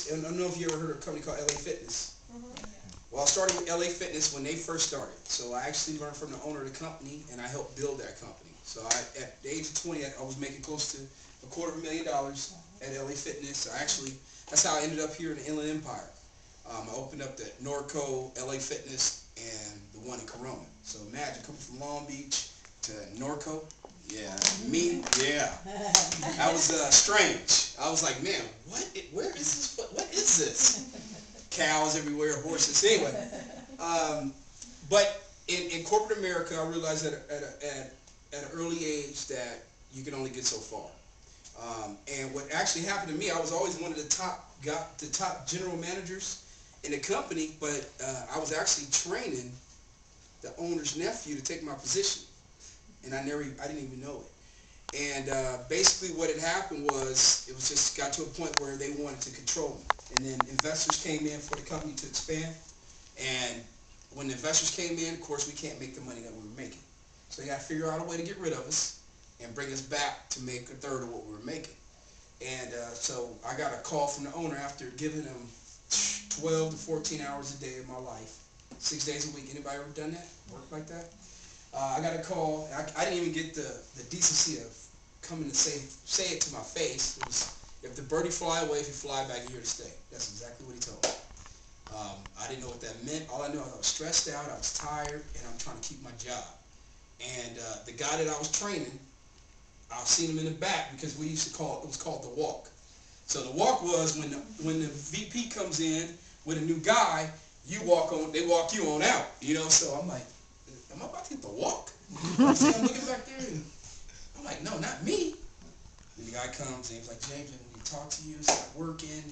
Fitness, and I don't know if you ever heard of a company called LA Fitness. Well, I started with LA Fitness when they first started. So I actually learned from the owner of the company, and I helped build that company. So at the age of 20, I was making close to $250,000 at LA Fitness. That's how I ended up here in the Inland Empire. I opened up the Norco, LA Fitness, and the one in Corona. So imagine coming from Long Beach to Norco. Yeah, me, yeah. That was strange. I was like, man, where is this? What is this? Cows everywhere, horses. Anyway, but in corporate America, I realized that at an early age that you can only get so far. And what actually happened to me, I was always one of the top general managers in the company, but I was actually training the owner's nephew to take my position, and I didn't even know it. And basically what had happened was, it was just got to a point where they wanted to control me. And then investors came in for the company to expand. And when the investors came in, of course, we can't make the money that we were making. So they got to figure out a way to get rid of us and bring us back to make a third of what we were making. And so I got a call from the owner after giving him 12 to 14 hours a day of my life, 6 days a week. Anybody ever done that? Work like that? I got a call. I didn't even get the decency of coming to say it to my face. It was, if the birdie fly away, if you fly back, you're here to stay. That's exactly what he told me. I didn't know what that meant. All I knew, I was stressed out, I was tired, and I'm trying to keep my job. And the guy that I was training, I've seen him in the back because we used to it was called the walk. So the walk was when the VP comes in with a new guy, they walk you on out, So I'm like, am I about to hit the walk? I'm looking back there, and I'm like, no, not me. And the guy comes, and he's like, James, when we talk to you, it's not working,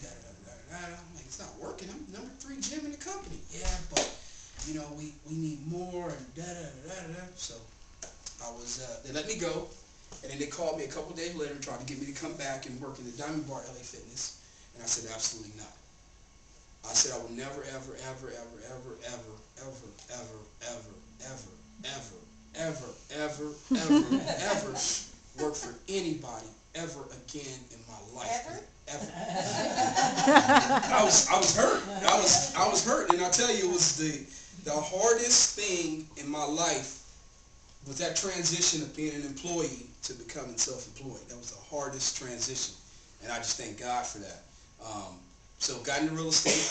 I'm like, it's not working. I'm number 3 gym in the company. Yeah, but, we need more, and So they let me go, and then they called me a couple days later and tried to get me to come back and work in the Diamond Bar LA Fitness, and I said, absolutely not. I said, I will never, ever, ever, ever, ever, ever, ever, ever, ever, ever, ever, ever, ever, ever, ever work for anybody ever again in my life. Ever? I was hurt. I was hurt, and I tell you, it was the hardest thing in my life was that transition of being an employee to becoming self-employed. That was the hardest transition, and I just thank God for that. So got into real estate,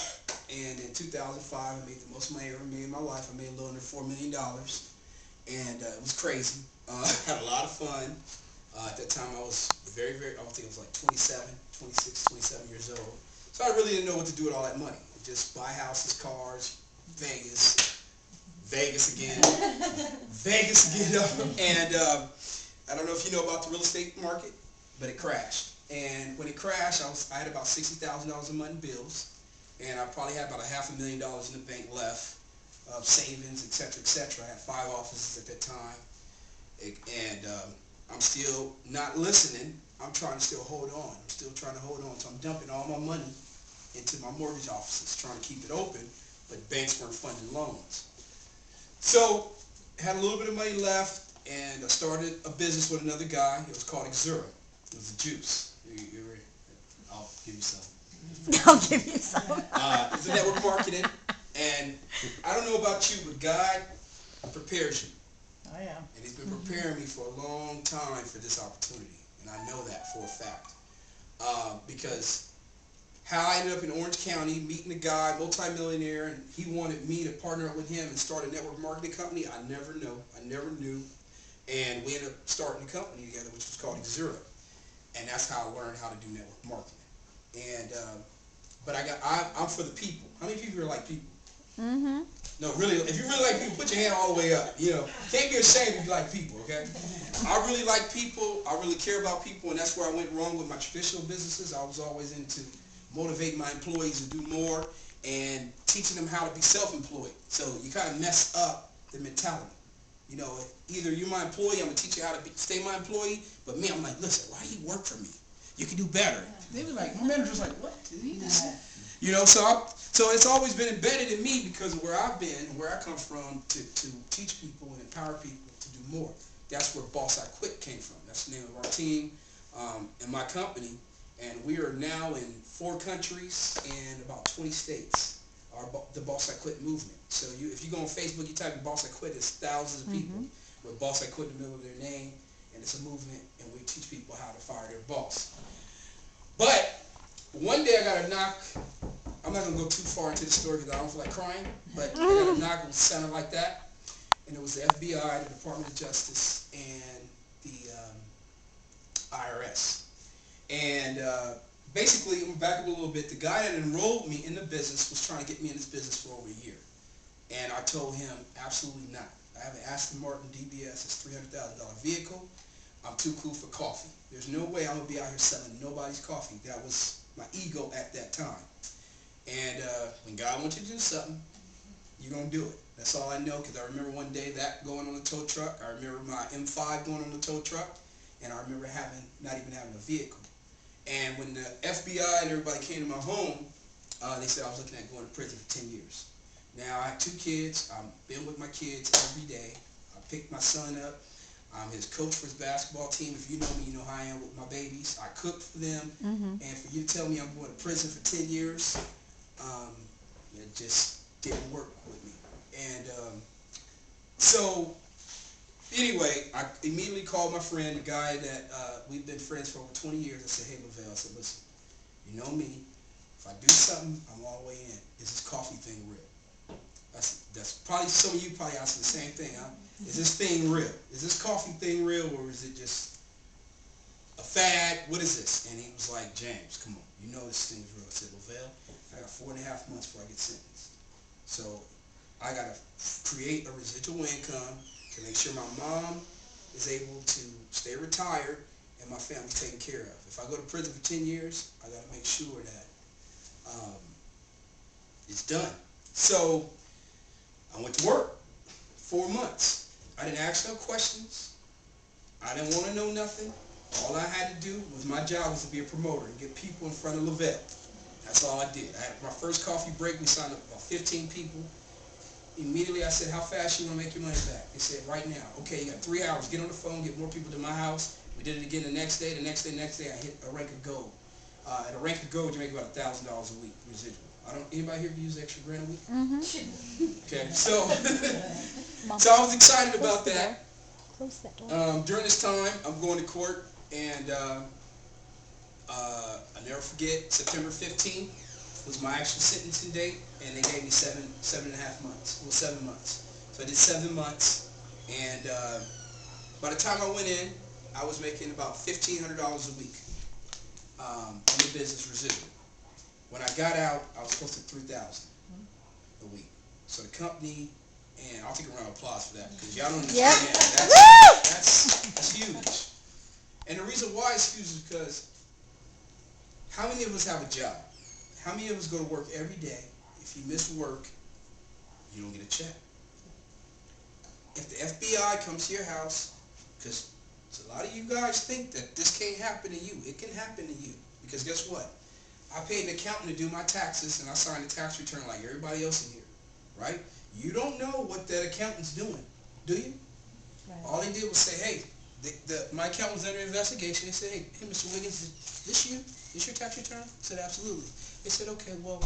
and in 2005, I made the most money I ever made in my life. I made a little under $4 million, and it was crazy. Had a lot of fun. At that time, I was very, very, I think I was like 26, 27 years old. So I really didn't know what to do with all that money. Just buy houses, cars, Vegas again, and I don't know if you know about the real estate market, but it crashed. And when it crashed, I had about $60,000 a month in bills, and I probably had about $500,000 in the bank left of savings, etc., etc. I had 5 offices at that time, and I'm still not listening. I'm trying to still hold on. I'm still trying to hold on. So I'm dumping all my money into my mortgage offices, trying to keep it open, but banks weren't funding loans. So had a little bit of money left, and I started a business with another guy. It was called Exura. It was a juice. I'll give you some. I'll give you some. It's a network marketing, and I don't know about you, but God prepares you. Oh, yeah. And He's been preparing me for a long time for this opportunity, and I know that for a fact. Because how I ended up in Orange County, meeting a guy, multimillionaire, and he wanted me to partner up with him and start a network marketing company, I never knew. And we ended up starting a company together, which was called Exura. And that's how I learned how to do network marketing. And but I'm for the people. How many people are like people? Mm-hmm. No, really, if you really like people, put your hand all the way up. Can't be ashamed if you like people, okay? I really like people. I really care about people, and that's where I went wrong with my traditional businesses. I was always into motivating my employees to do more and teaching them how to be self-employed. So you kind of mess up the mentality. Either you're my employee, I'm going to teach you how to stay my employee, but me, I'm like, listen, why do you work for me? You can do better. They were like, my manager's like, what? Did he just... So it's always been embedded in me because of where I've been and where I come from to teach people and empower people to do more. That's where Boss I Quit came from. That's the name of our team and my company. and we are now in 4 countries and about 20 states. The Boss I Quit movement. So if you go on Facebook, you type in Boss I Quit, there's thousands of people with Boss I Quit in the middle of their name, and it's a movement, and we teach people how to fire their boss. But one day I got a knock. I'm not going to go too far into the story because I don't feel like crying, but I got a knock that sounded like that, and it was the FBI, the Department of Justice, and the IRS. And basically, I'm back up a little bit. The guy that enrolled me in the business was trying to get me in this business for over a year. And I told him, absolutely not. I have an Aston Martin DBS. It's a $300,000 vehicle. I'm too cool for coffee. There's no way I'm going to be out here selling nobody's coffee. That was my ego at that time. And when God wants you to do something, you're going to do it. That's all I know, because I remember one day that going on the tow truck. I remember my M5 going on the tow truck. And I remember not even having a vehicle. And when the FBI and everybody came to my home, they said I was looking at going to prison for 10 years. Now, I have 2 kids. I've been with my kids every day. I picked my son up. I'm his coach for his basketball team. If you know me, you know how I am with my babies. I cook for them. And for you to tell me I'm going to prison for 10 years, it just didn't work with me. And so, anyway, I immediately called my friend, the guy that we've been friends for over 20 years. I said, hey, Lavelle, I said, listen, you know me. If I do something, I'm all the way in. Is this coffee thing real? That's probably, some of you probably asking the same thing, huh? Is this thing real? Is this coffee thing real, or is it just a fad? What is this? And he was like, James, come on. You know this thing's real. I said, Lavelle, I got 4.5 months before I get sentenced. So I got to create a residual income to make sure my mom is able to stay retired and my family's taken care of. If I go to prison for 10 years, I got to make sure that it's done. So I went to work 4 months. I didn't ask no questions. I didn't want to know nothing. All I had to do was, my job was to be a promoter and get people in front of Lavelle. That's all I did. I had my first coffee break. We signed up about 15 people. Immediately I said, how fast you want to make your money back? They said, right now. Okay, you got 3 hours. Get on the phone, get more people to my house. We did it again the next day. The next day, I hit a rank of gold. At a rank of gold, you make about $1,000 a week residual. Anybody here use extra grand a week? Okay, so so I was excited about that. During this time, I'm going to court, and I'll never forget, September 15th was my actual sentencing date, and they gave me 7.5 months. Well, 7 months. So I did 7 months, and by the time I went in, I was making about $1,500 a week in the business residual. When I got out, I was close to $3,000 a week. So the company, and I'll take a round of applause for that, because y'all don't understand. That's huge. And the reason why it's huge is because how many of us have a job? How many of us go to work every day? If you miss work, you don't get a check. If the FBI comes to your house, because a lot of you guys think that this can't happen to you. It can happen to you. Because guess what? I paid an accountant to do my taxes, and I signed a tax return like everybody else in here, right? You don't know what that accountant's doing, do you? Right. All they did was say, hey, my accountant was under investigation. They said, hey, Mr. Wiggins, is this you? Is your tax return? I said, absolutely. They said, okay, well,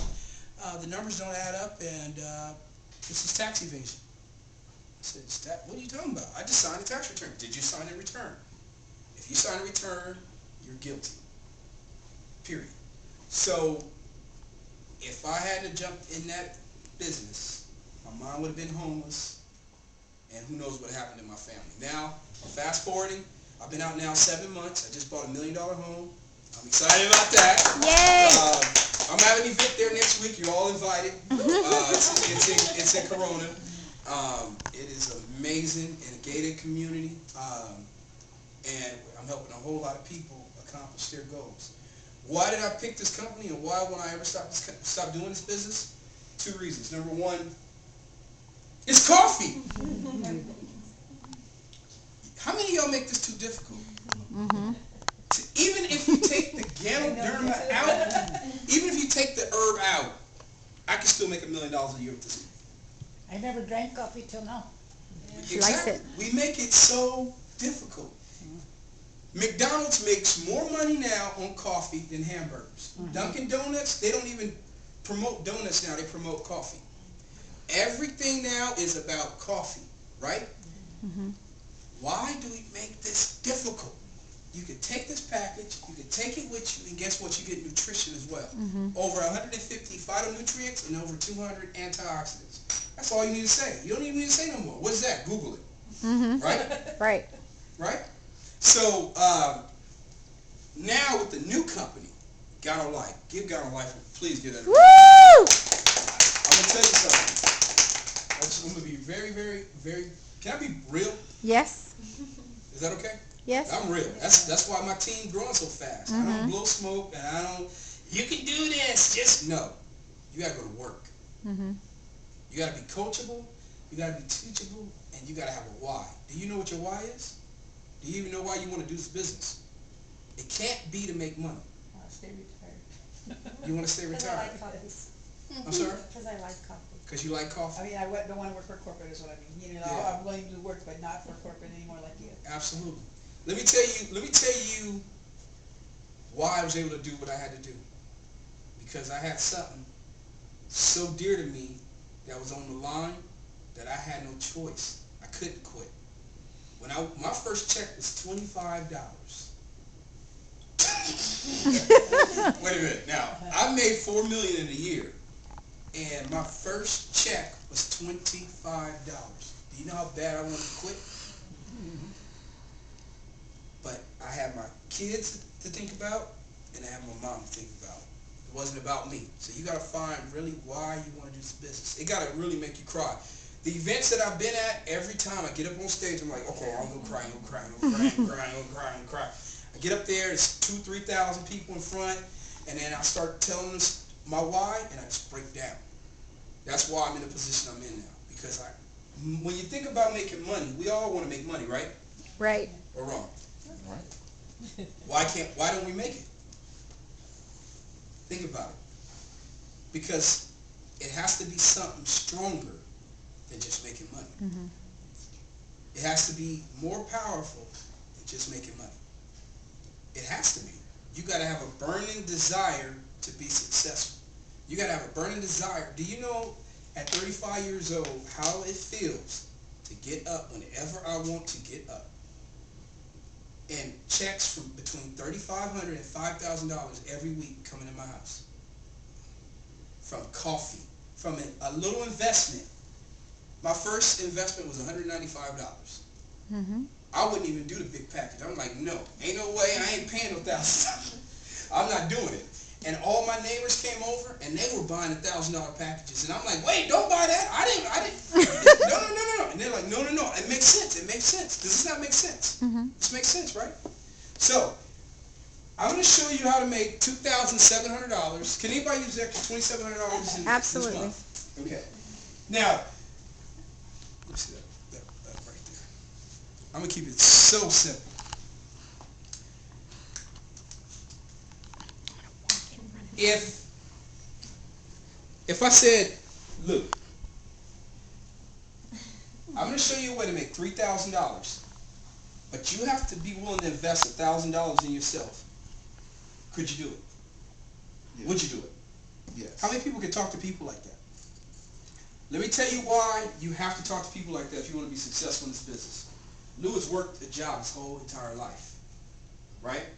the numbers don't add up, and this is tax evasion. I said, what are you talking about? I just signed a tax return. Did you sign a return? If you sign a return, you're guilty. Period. So, if I hadn't jumped in that business, my mom would have been homeless, and who knows what happened to my family. Now, fast forwarding, I've been out now 7 months. I just bought a $1 million home. I'm excited about that. Yay! I'm having an event there next week. You're all invited. It's in Corona. It is amazing in a gated community, and I'm helping a whole lot of people accomplish their goals. Why did I pick this company, and why won't I ever stop doing this business? 2 reasons. Number one, it's coffee. How many of y'all make this too difficult? Even if you take the Ganoderma out, even if you take the herb out, I can still make $1 million a year with this. I never drank coffee till now. Exactly. We make it so difficult. McDonald's makes more money now on coffee than hamburgers. Dunkin' Donuts, they don't even promote donuts now, they promote coffee. Everything now is about coffee, right? Why do we make this difficult? You can take this package, you can take it with you, and guess what? You get nutrition as well. Over 150 phytonutrients and over 200 antioxidants. That's all you need to say. You don't even need to say no more. What is that? Google it. Right? Right? So, now with the new company, God on Life. Give God on Life. Please give that a Woo! I'm going to tell you something. I'm going to be very, very, very... Can I be real? Yes. Is that okay? Yes. I'm real. That's why my team growing so fast. I don't blow smoke and I don't, you can do this. Just no. You got to go to work. You got to be coachable. You got to be teachable. And you got to have a why. Do you know what your why is? Do you even know why you want to do this business? It can't be to make money. I want to stay retired. You want to stay Because I retired? like coffee. I'm sorry? Because I like coffee. Because you like coffee? I mean, don't want to work for corporate is what I mean. You know, Yeah. I'm willing to work, but not for corporate anymore like you. Absolutely. Let me tell you why I was able to do what I had to do. Because I had something so dear to me that was on the line that I had no choice. I couldn't quit. When my first check was $25. Wait a minute. Now, I made $4 million in a year, and my first check was $25. Do you know how bad I wanted to quit? But I had my kids to think about, and I had my mom to think about. It wasn't about me. So you got to find really why you want to do this business. It got to really make you cry. The events that I've been at, every time I get up on stage, I'm like, okay, I'm going to cry, I'm going to cry, I'm going to cry, I'm going to cry, I'm going to cry, I'm going to cry. I get up there, it's 2,000 to 3,000 people in front, and then I start telling them my why, and I just break down. That's why I'm in the position I'm in now. Because when you think about making money, we all want to make money, right? Right. Or wrong? Right. Why don't we make it? Think about it. Because it has to be something stronger than just making money. It has to be more powerful than just making money. It has to be. You got to have a burning desire to be successful. You got to have a burning desire. Do you know at 35 years old how it feels to get up whenever I want to get up? And checks from between $3,500 and $5,000 every week coming in my house. From coffee, from a little investment. My first investment was $195. I wouldn't even do the big package. I'm like, no, ain't no way. I ain't paying no $1,000. I'm not doing it. And all my neighbors came over, and they were buying $1,000 packages. And I'm like, wait, don't buy that. I didn't. No. And they're like, no. It makes sense. It makes sense. Does this not make sense? This makes sense, right? So, I'm going to show you how to make $2,700. Can anybody use that $2,700 in Absolutely. this month? Okay. Now, let's see that right there. I'm going to keep it so simple. If I said, look, I'm going to show you a way to make $3,000, but you have to be willing to invest $1,000 in yourself. Could you do it? Yes. Would you do it? Yes. How many people can talk to people like that? Let me tell you why you have to talk to people like that if you want to be successful in this business. Lou has worked a job his whole entire life, right?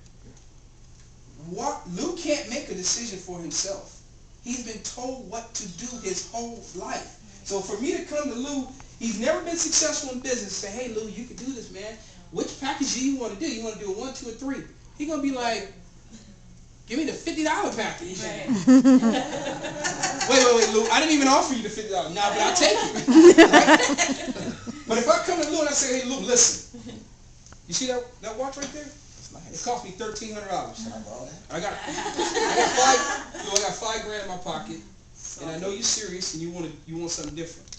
Lou can't make a decision for himself. He's been told what to do his whole life. So for me to come to Lou, he's never been successful in business, say, hey Lou, you can do this, man. Which package do you want to do? You want to do a 1, 2, or 3? He's going to be like, give me the $50 package. Right. Wait, Lou, I didn't even offer you the $50. Nah, but I'll take it. Right? But if I come to Lou and I say, hey Lou, listen, you see that watch right there? It cost me $1,300. I got $5 grand in my pocket, and I know you're serious and you want something different,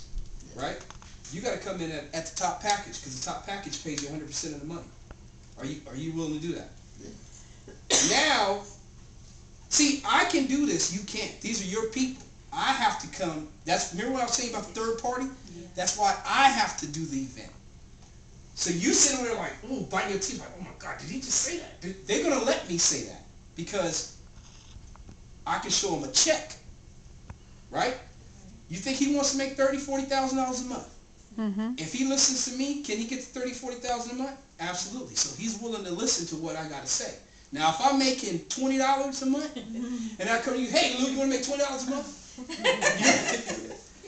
right? You got to come in at the top package because the top package pays you 100% of the money. Are you willing to do that? Now, see, I can do this. You can't. These are your people. I have to come. Remember what I was saying about the third party? That's why I have to do the event. So you sitting there like, ooh, biting your teeth, like, oh my God, did he just say that? They're gonna let me say that because I can show him a check, right? You think he wants to make $30,000, $40,000 a month? Mm-hmm. If he listens to me, can he get to $30,000, $40,000 a month? Absolutely. So he's willing to listen to what I gotta say. Now, if I'm making $20 a month, and I come to you, hey, Lou, you wanna make $20 a month?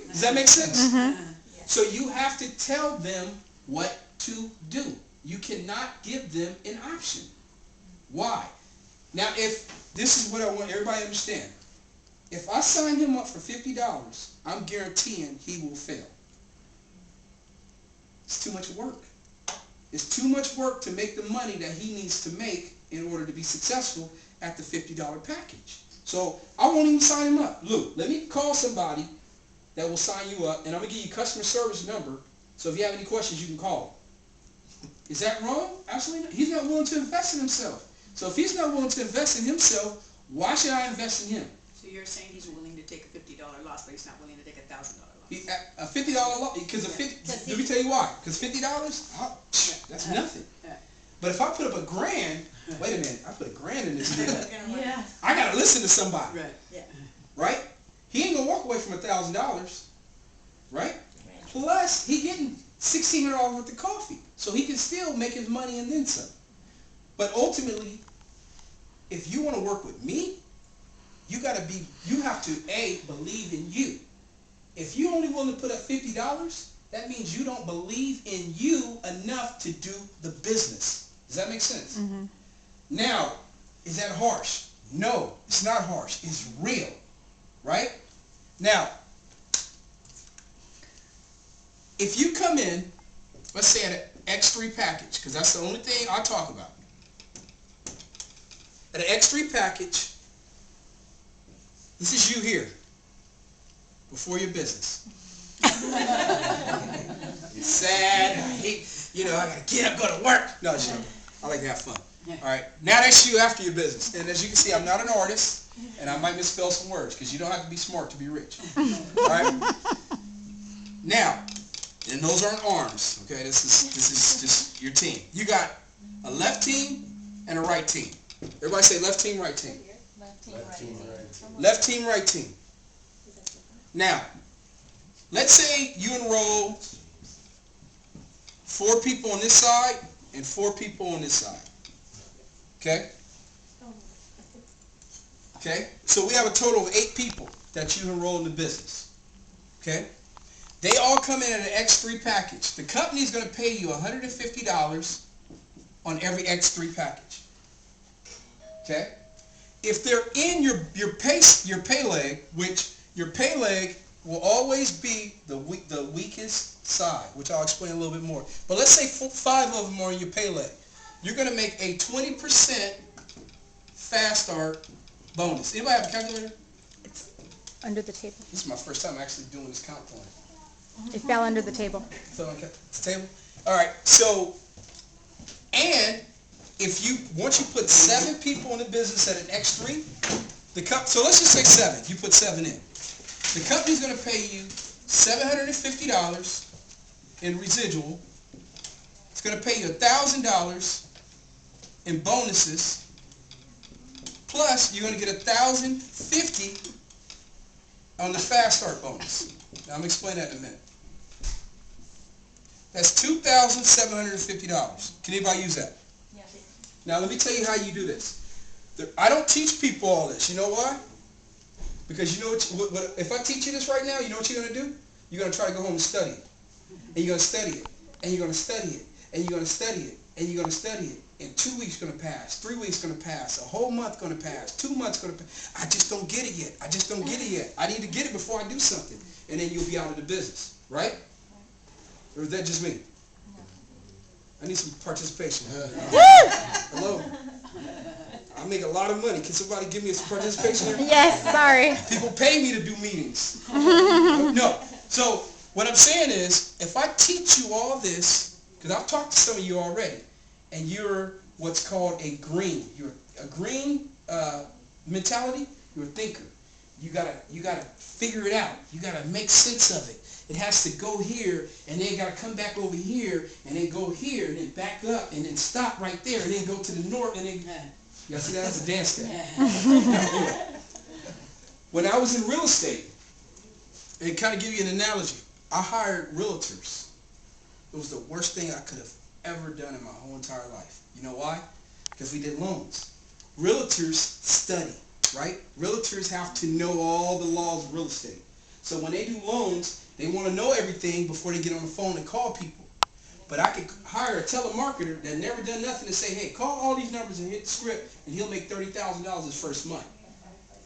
Does that make sense? Mm-hmm. So you have to tell them what to do. You cannot give them an option. Why? Now, if this is what I want everybody to understand. If I sign him up for $50, I'm guaranteeing he will fail. It's too much work. It's too much work to make the money that he needs to make in order to be successful at the $50 package. So I won't even sign him up. Lou, let me call somebody that will sign you up, and I'm going to give you customer service number, so if you have any questions, you can call them. Is that wrong? Absolutely not. He's not willing to invest in himself. So if he's not willing to invest in himself, why should I invest in him? So you're saying he's willing to take a $50 loss, but he's not willing to take a $1,000 loss? A $50 loss, because let me tell you why. Because $50, that's nothing. Yeah. But if I put up $1,000, wait a minute, I put $1,000 in this deal. Yeah. I got to listen to somebody, Right, yeah. right? He ain't going to walk away from $1,000, right? Plus, he getting $1,600 worth of coffee. So he can still make his money and then some. But ultimately, if you want to work with me, you have to, A, believe in you. If you only willing to put up $50, that means you don't believe in you enough to do the business. Does that make sense? Mm-hmm. Now, is that harsh? No, it's not harsh. It's real, right? Now, if you come in, let's say at an X3 package, because that's the only thing I talk about. At an X3 package, this is you here, before your business. You're sad, I gotta get up, go to work. No, it's joking. I like to have fun. All right, now that's you after your business. And as you can see, I'm not an artist, and I might misspell some words, because you don't have to be smart to be rich. All right? Now, and those aren't arms, okay? This is just your team. You got a left team and a right team. Everybody say left team, right team. Left team, right team. Left team, right team. Now, let's say you enroll 4 people on this side and 4 people on this side. Okay? Okay? So we have a total of 8 people that you enroll in the business. Okay? They all come in at an X3 package. The company is going to pay you $150 on every X3 package. Okay? If they're in your pay leg, which your pay leg will always be the weakest side, which I'll explain a little bit more. But let's say 5 of them are in your pay leg. You're going to make a 20% fast start bonus. Anybody have a calculator? It's under the table. This is my first time actually doing this count point. It fell under the table. Fell on the table? All right. So, and once you put 7 people in the business at an X3, so let's just say 7. You put 7 in. The company's going to pay you $750 in residual. It's going to pay you $1,000 in bonuses. Plus, you're going to get $1,050 on the fast start bonus. Now, I'm going to explain that in a minute. That's $2,750. Can anybody use that? Yes. Now, let me tell you how you do this. I don't teach people all this. You know why? Because you know what, if I teach you this right now, you know what you're going to do? You're going to try to go home and study it. And you're going to study it. And you're going to study it. And you're going to study it. And you're going to study it. And 2 weeks going to pass. 3 weeks going to pass. A whole month going to pass. 2 months going to pass. I just don't get it yet. I just don't get it yet. I need to get it before I do something. And then you'll be out of the business. Right? Or is that just me? I need some participation. Hello? I make a lot of money. Can somebody give me some participation here? Yes, sorry. People pay me to do meetings. No. So what I'm saying is, if I teach you all this, because I've talked to some of you already, and you're what's called a green. You're a green mentality. You're a thinker. You gotta figure it out. You gotta make sense of it. It has to go here, and then it gotta come back over here, and then go here, and then back up, and then stop right there, and then go to the north, and then y'all see that as a dance step. When I was in real estate, and kind of give you an analogy, I hired realtors. It was the worst thing I could have ever done in my whole entire life. You know why? Because we did loans. Realtors study, right? Realtors have to know all the laws of real estate. So when they do loans, they want to know everything before they get on the phone and call people. But I could hire a telemarketer that never done nothing to say, hey, call all these numbers and hit the script, and he'll make $30,000 his first month.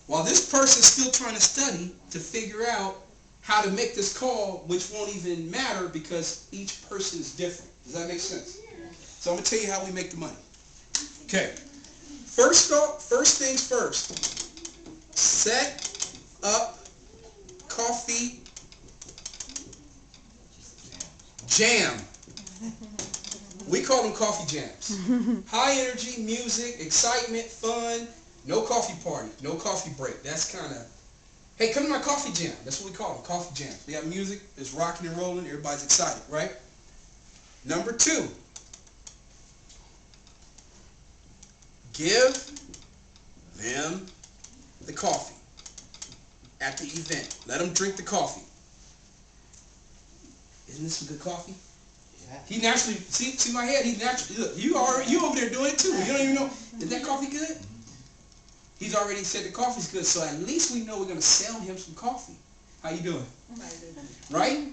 While this person's still trying to study to figure out how to make this call, which won't even matter because each person is different. Does that make sense? So I'm going to tell you how we make the money. Okay. First things first. Set up coffee jam. We call them coffee jams. High energy, music, excitement, fun. No coffee party, no coffee break. That's kind of, hey, come to my coffee jam. That's what we call them, coffee jams. We have music, it's rocking and rolling, everybody's excited, right? Number 2, give them the coffee at the event. Let them drink the coffee. Isn't this some good coffee? Yeah. He naturally, see my head, he naturally, look, you over there doing it too. You don't even know, is that coffee good? He's already said the coffee's good, so at least we know we're going to sell him some coffee. How you doing? Right?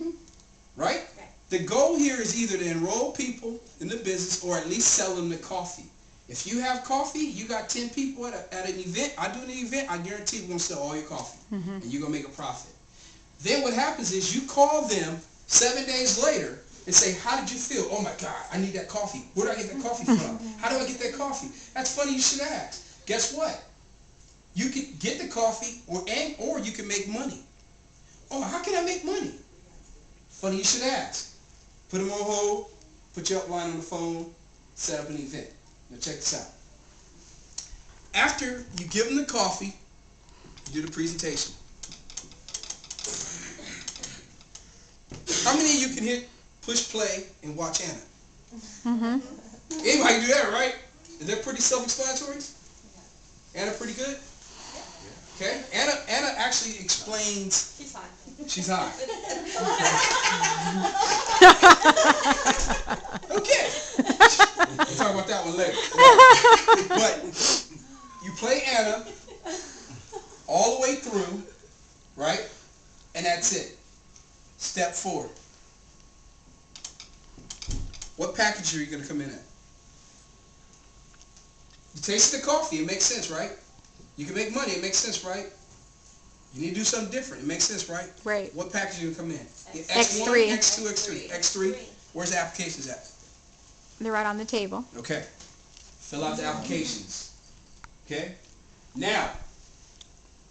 Right? The goal here is either to enroll people in the business or at least sell them the coffee. If you have coffee, you got 10 people at an event, I do an event, I guarantee we're going to sell all your coffee. And you're going to make a profit. Then what happens is you call them 7 days later and say, how did you feel? Oh my God, I need that coffee. Where do I get that coffee from? How do I get that coffee? That's funny you should ask. Guess what? You can get the coffee or you can make money. Oh, how can I make money? Funny you should ask. Put them on hold, put your upline on the phone, set up an event. Now check this out. After you give them the coffee, you do the presentation. How many of you can hit push play and watch Anna? Anybody do that, right? Is that pretty self-explanatory? Anna pretty good? Okay. Anna actually explains. She's hot. She's hot. Okay. We'll talk about that one later. But you play Anna all the way through, right? And that's it. Step 4. What package are you going to come in at? You tasted the coffee. It makes sense, right? You can make money. It makes sense, right? You need to do something different. It makes sense, right? Right. What package are you going to come in? X3. X2, X3. X3. Where's the applications at? They're right on the table. Okay. Fill out the applications. Okay? Now,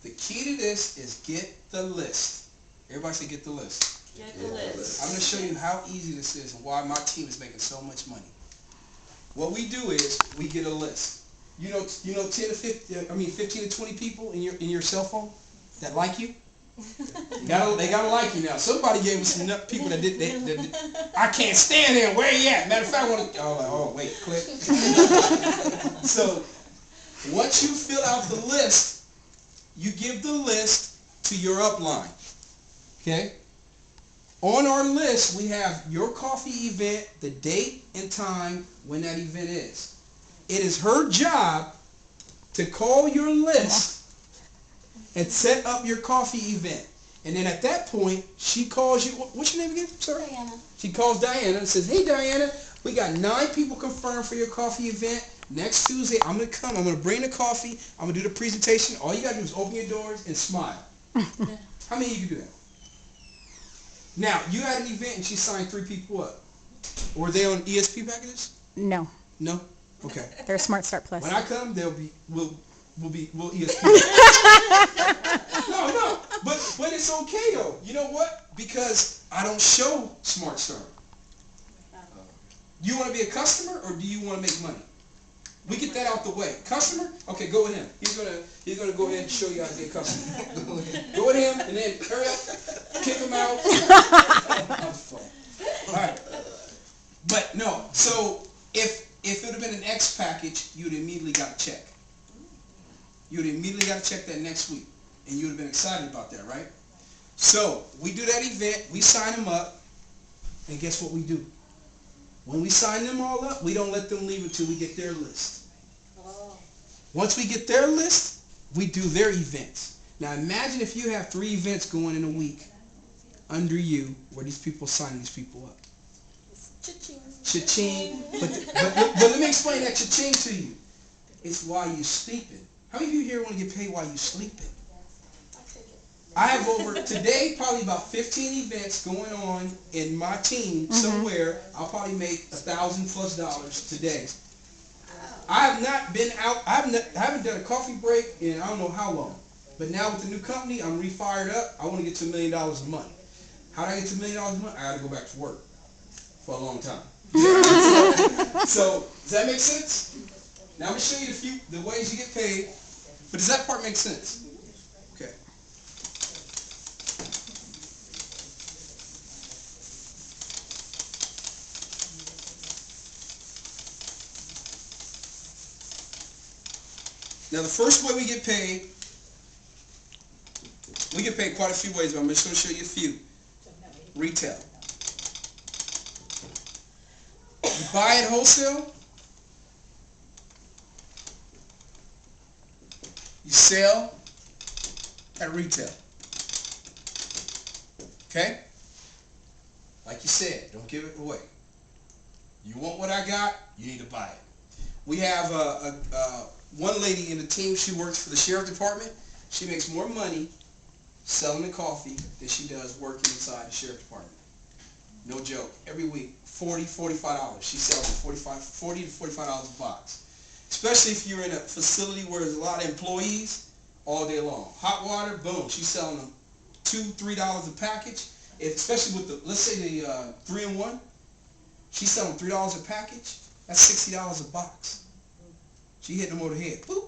the key to this is get the list. Everybody say get the list. Get the list. I'm going to show you how easy this is and why my team is making so much money. What we do is we get a list. You know 10 to 15 to 20 people in your cell phone that like you? They gotta like you now. Somebody gave us enough people that did. I can't stand there. Where you at? Matter of fact, I want to. Oh wait, click. So once you fill out the list, you give the list to your upline. Okay. On our list, we have your coffee event, the date and time when that event is. It is her job to call your list and set up your coffee event. And then at that point, she calls you. What's your name again? Sorry? Diana. She calls Diana and says, hey, Diana, we got 9 people confirmed for your coffee event. Next Tuesday, I'm going to come. I'm going to bring the coffee. I'm going to do the presentation. All you got to do is open your doors and smile. How many of you can do that? Now, you had an event and she signed 3 people up. Were they on ESP packages? No. No? Okay. They're Smart Start Plus. When I come, we'll ESP. No, but it's okay though. You know what? Because I don't show Smart Start. You want to be a customer or do you want to make money? We get that out the way. Customer? Okay, go with him. He's gonna go ahead and show you how to be a customer. Go with him and then hurry up, kick him out. I'm fun. All right. But no, so if it would have been an X package, you'd immediately got a check. You'd immediately got a check that next week, and you would have been excited about that, right? So we do that event, we sign them up, and guess what we do? When we sign them all up, we don't let them leave until we get their list. Once we get their list, we do their events. Now imagine if you have 3 events going in a week under you where these people sign these people up. Cha-ching. But let me explain that cha-ching to you. It's while you're sleeping. How many of you here want to get paid while you're sleeping? I have over, today, probably about 15 events going on in my team somewhere. I'll probably make $1,000+ today. I have not been out, I haven't done a coffee break in I don't know how long. But now with the new company, I'm re-fired up. I want to get to $1 million a month. How do I get to $1 million a month? I got to go back to work for a long time. So, does that make sense? Now I'm going to show you the ways you get paid. But does that part make sense? Okay. Now the first way we get paid quite a few ways, but I'm just going to show you a few. Retail. You buy at wholesale. You sell at retail. Okay? Like you said, don't give it away. You want what I got, you need to buy it. We have one lady in the team, she works for the sheriff department. She makes more money selling the coffee than she does working inside the sheriff department. No joke. Every week, $40, $45. She sells at $40 to $45 a box. Especially if you're in a facility where there's a lot of employees all day long. Hot water, boom, she's selling them $2, $3 a package. Especially with the, let's say the 3-in-1, she's selling $3 a package. That's $60 a box. She hitting them over the head. Boop.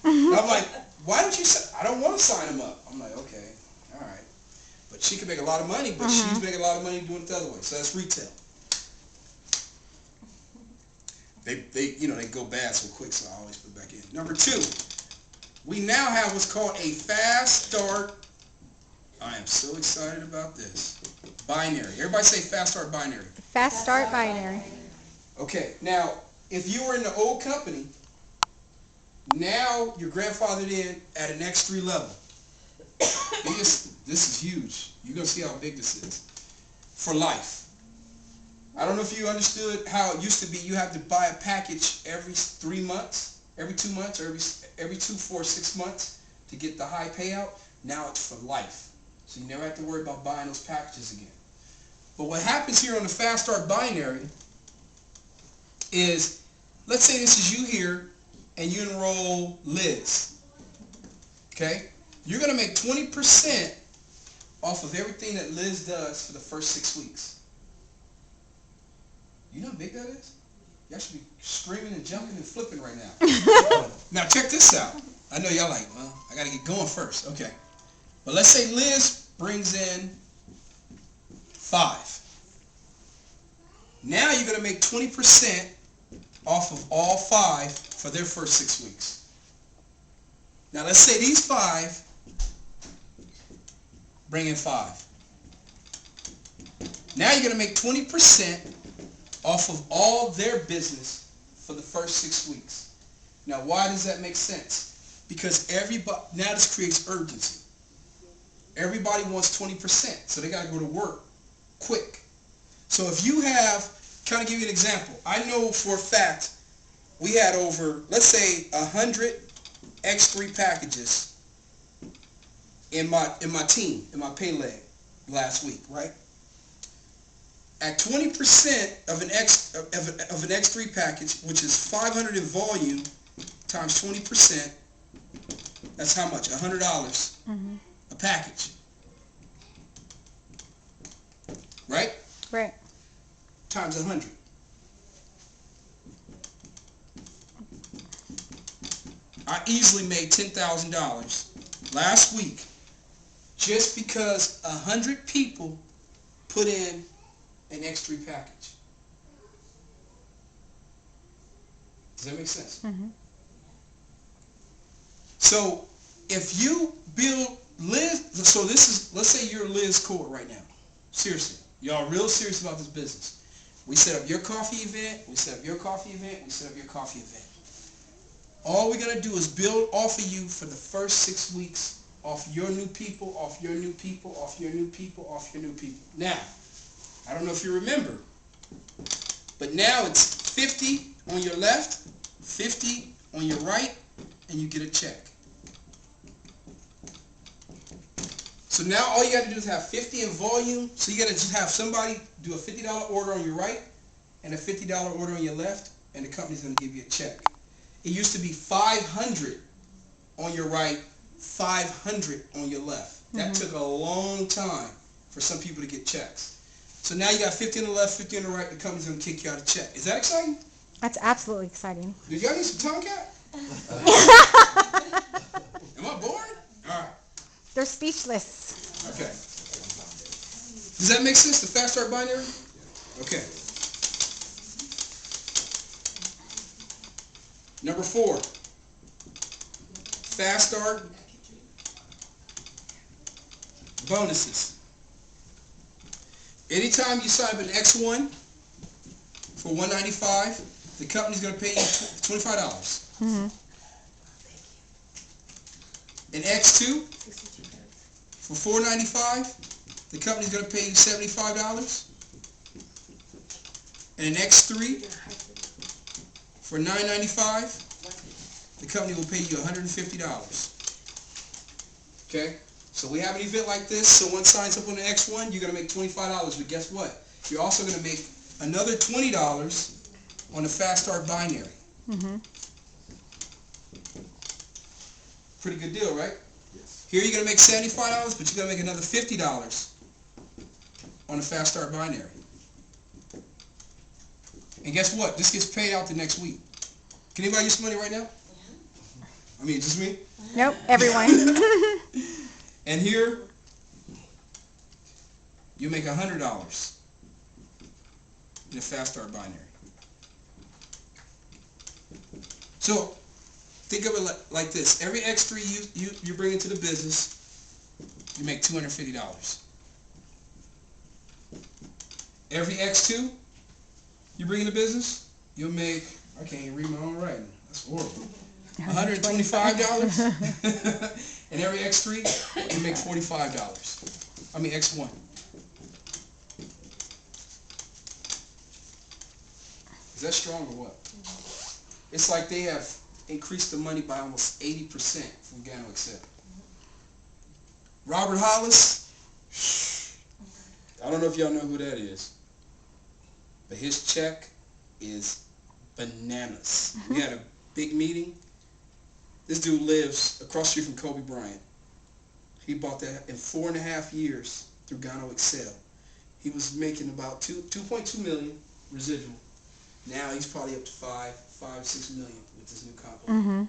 And I'm like, why don't you say, I don't want to sign them up. I'm like, okay, all right. But she can make a lot of money, but she's making a lot of money doing it the other way. So that's retail. They go bad so quick, so I always put it back in. Number 2, we now have what's called a fast start. I am so excited about this. Binary. Everybody say fast start binary. Fast start binary. Okay, now, if you were in the old company, now you're grandfathered in at an X3 level. This is huge. You're going to see how big this is. For life. I don't know if you understood how it used to be. You have to buy a package every 3 months, every 2 months, or every 2, 4, 6 months to get the high payout. Now it's for life. So you never have to worry about buying those packages again. But what happens here on the fast start binary is, let's say this is you here and you enroll Liz. Okay? You're going to make 20% off of everything that Liz does for the first 6 weeks. You know how big that is? Y'all should be screaming and jumping and flipping right now. Now check this out. I know y'all like, well, I got to get going first. Okay. But let's say Liz brings in 5. Now you're going to make 20% off of all 5 for their first 6 weeks. Now let's say these 5 bring in 5. Now you're going to make 20% off of all their business for the first 6 weeks. Now why does that make sense? Because everybody, now this creates urgency. Everybody wants 20%, so they got to go to work quick. So if you have, kind of give you an example. I know for a fact we had over, let's say, 100 X3 packages in my team, in my pay leg last week, right? At 20% of an X3 package, which is 500 in volume, times 20%, that's how much? $100 a package. Right? Right. Times 100. I easily made $10,000 last week just because 100 people put in an X3 package. Does that make sense? Mm-hmm. So if you build Liz, so this is, let's say you're Liz Cord right now. Seriously, y'all real serious about this business. We set up your coffee event, we set up your coffee event, we set up your coffee event. All we're going to do is build off of you for the first 6 weeks, off your new people, off your new people, off your new people, off your new people. Now, I don't know if you remember, but now it's 50 on your left, 50 on your right, and you get a check. So now all you got to do is have 50 in volume. So you got to just have somebody do a $50 order on your right and a $50 order on your left, and the company's going to give you a check. It used to be 500 on your right, 500 on your left. That took a long time for some people to get checks. So now you got 50 on the left, 50 on the right, the company's going to kick you out a check. Is that exciting? That's absolutely exciting. Did y'all need some Tomcat? Am I boring? All right. They're speechless. Okay. Does that make sense, the fast start binary? Okay. Number 4. Fast start bonuses. Anytime you sign up an X1 for $195, the company's going to pay you $25. Mm-hmm. An X2 for $495, the company's going to pay you $75. And an X3 for $995, the company will pay you $150. Okay? So we have an event like this, so one signs up on the X1, you're going to make $25, but guess what? You're also going to make another $20 on the Fast Start binary. Mm-hmm. Pretty good deal, right? Here you're going to make $75, but you're going to make another $50 on the Fast Start binary. And guess what? This gets paid out the next week. Can anybody use some money right now? I mean, just me? Nope, everyone. And here, you make $100 in the Fast Start binary. So, think of it like this. Every X3 you bring into the business, you make $250. Every X2 you bring in the business, you'll make, I can't even read my own writing. That's horrible. $125. And every X3, you make $45. I mean X1. Is that strong or what? It's like they have increased the money by almost 80% from Gano Excel. Robert Hollis, I don't know if y'all know who that is, but his check is bananas. We had a big meeting. This dude lives across the street from Kobe Bryant. He bought that in 4.5 years through Gano Excel. He was making about 2.2 million residual. Now he's probably up to 6 million with this new company.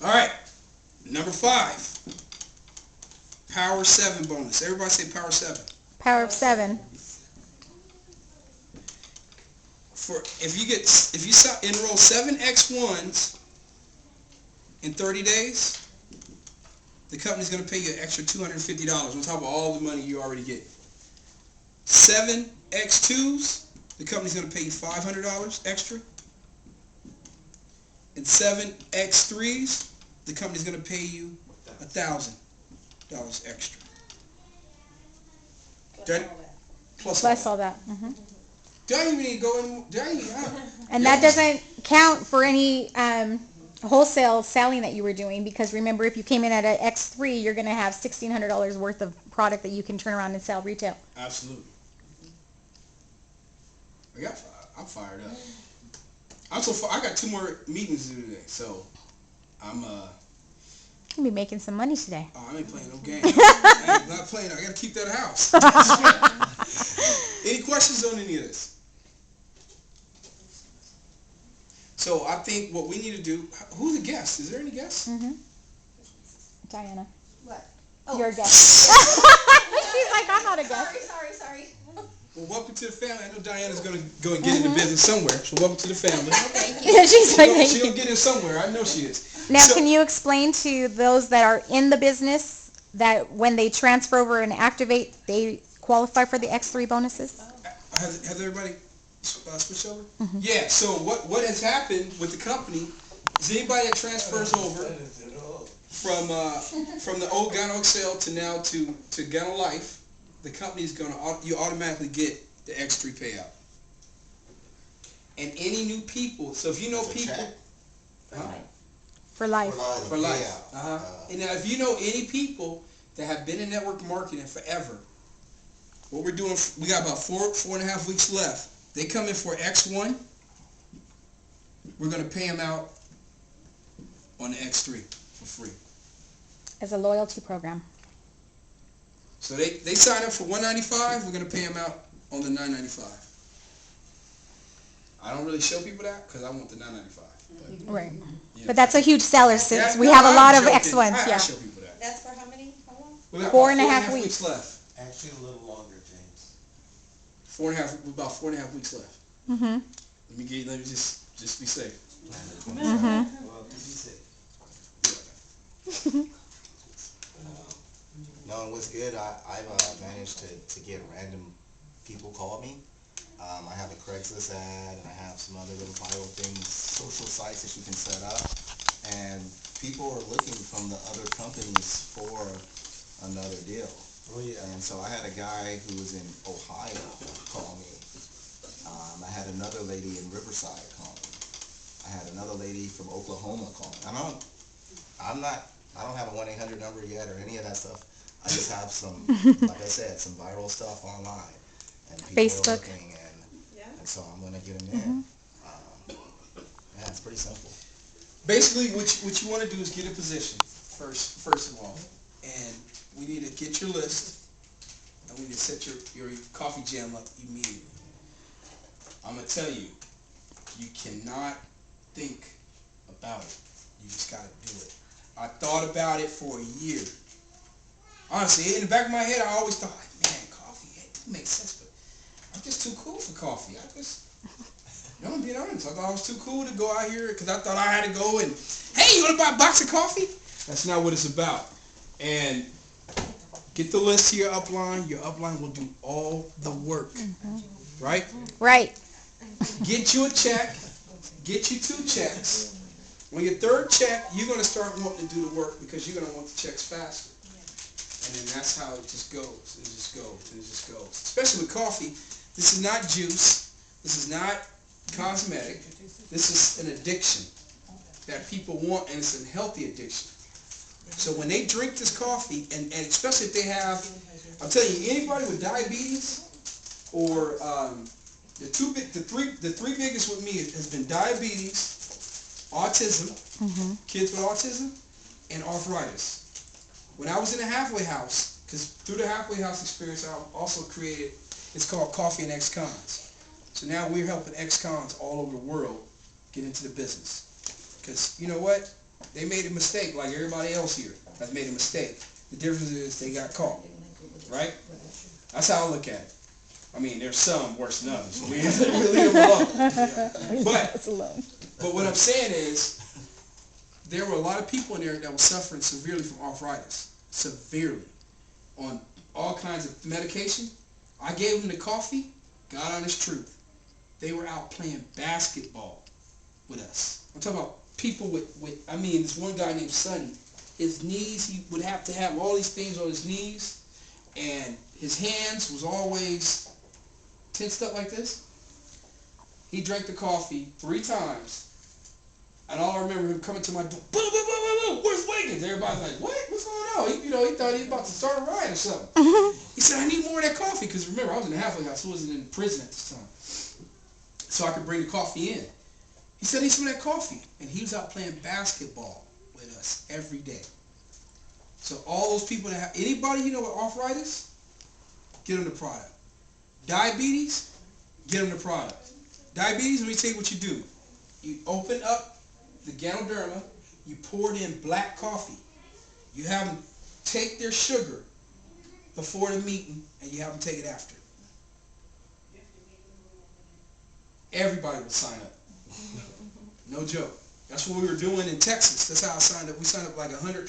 All right, number 5, Power 7 bonus. Everybody say Power 7. Power of 7. If you enroll 7 X1s in 30 days, the company's going to pay you an extra $250 on top of all the money you already get. 7 X2s, the company's going to pay you $500 extra. And 7 X3s, the company's going to pay you $1,000 extra. Plus all that. Mm-hmm. Do I even need to go in? And that doesn't count for any wholesale selling that you were doing, because remember, if you came in at an X3, you're going to have $1,600 worth of product that you can turn around and sell retail. Absolutely. I'm fired up. I'm so far. I got 2 more meetings to do today, so I'm You'll be making some money today. Oh, I ain't playing no game. I ain't not playing. I got to keep that house. Any questions on any of this? So I think what we need to do, who's the guest? Is there any guests? Mm-hmm. Diana. What? You're a guest. She's like, I'm not a guest. Sorry. Well, welcome to the family. I know Diana's going to go and get into business somewhere, so welcome to the family. Thank you. Yeah, she's like, thank She'll you. get in somewhere. I know she is. Now, So- can you explain to those that are in the business that when they transfer over and activate, they qualify for the X3 bonuses? Has everybody switched over? Yeah, so what has happened with the company is anybody that transfers over from the old Gano Excel to now to Gano Life, the company's you automatically get the X3 payout. And any new people, so if you know As a people, check? For life. for life. And now if you know any people that have been in network marketing forever, what we're doing, we got about 4.5 weeks left. They come in for X1, we're going to pay them out on the X3 for free. As a loyalty program. So they sign up for $195, we're going to pay them out on the $995. I don't really show people that because I want the $995. Right. Yeah. But that's a huge seller since That's- we no, have a I'm lot of joking. X1s. I Yeah. show people that. That's for how many? How long? We got 4.5 about weeks. left. Actually, a little longer, James. About 4.5 weeks left. Mm-hmm. Let me just be safe. Mm-hmm. Well, to be safe. No, and what's good, I've managed to get random people call me. I have a Craigslist ad, and I have some other little viral things, social sites that you can set up. And people are looking from the other companies for another deal. Oh, yeah. And so I had a guy who was in Ohio call me. I had another lady in Riverside call me. I had another lady from Oklahoma call me. I don't have a 1-800 number yet or any of that stuff. I just have some, like I said, some viral stuff online. And people Facebook. are looking, and so I'm going to get them in. Yeah, it's pretty simple. Basically, what you want to do is get a position first of all, and we need to get your list, and we need to set your coffee jam up immediately. I'm gonna tell you, you cannot think about it. You just gotta do it. I thought about it for a year. Honestly, in the back of my head, I always thought, man, coffee, it makes sense, but I'm just too cool for coffee. I'm being honest. I thought I was too cool to go out here because I thought I had to go and, hey, you want to buy a box of coffee? That's not what it's about. And get the list to your upline. Your upline will do all the work. Right? Right. Get you a check. Get you 2 checks. On your 3rd check, you're going to start wanting to do the work because you're going to want the checks faster. And then that's how it just goes. It just goes. It just goes. Especially with coffee. This is not juice. This is not cosmetic. This is an addiction that people want, and it's a healthy addiction. So when they drink this coffee, and especially if they have, I'm telling you, anybody with diabetes or the three biggest with me has been diabetes, autism, kids with autism, and arthritis. When I was in the halfway house, because through the halfway house experience, I also created, it's called Coffee and Ex-Cons. So now we're helping ex-cons all over the world get into the business. Because you know what? They made a mistake like everybody else here has made a mistake. The difference is they got caught. Right? That's how I look at it. I mean, there's some worse than others. So we leave them alone. But what I'm saying is, there were a lot of people in there that were suffering severely from arthritis. Severely. On all kinds of medication. I gave them the coffee. God honest truth. They were out playing basketball with us. I'm talking about people with this one guy named Sonny. His knees, he would have to have all these things on his knees, and his hands was always tensed up like this. He drank the coffee 3 times, and all I remember him coming to my door, boom, boom, boom, boom, boom, where's Wiggins? Everybody's like, what? What's going on? He thought he was about to start a riot or something. He said, I need more of that coffee, because remember, I was in the halfway house, I wasn't in prison at this time. So I could bring the coffee in. He said, I need some of that coffee. And he was out playing basketball with us every day. So all those people that have, anybody you know with arthritis, get them the product. Diabetes, get them the product. Diabetes, let me tell you what you do. You open up the Ganoderma, you pour it in black coffee. You have them take their sugar before the meeting, and you have them take it after. Everybody will sign up. No joke. That's what we were doing in Texas. That's how I signed up. We signed up like 100 people.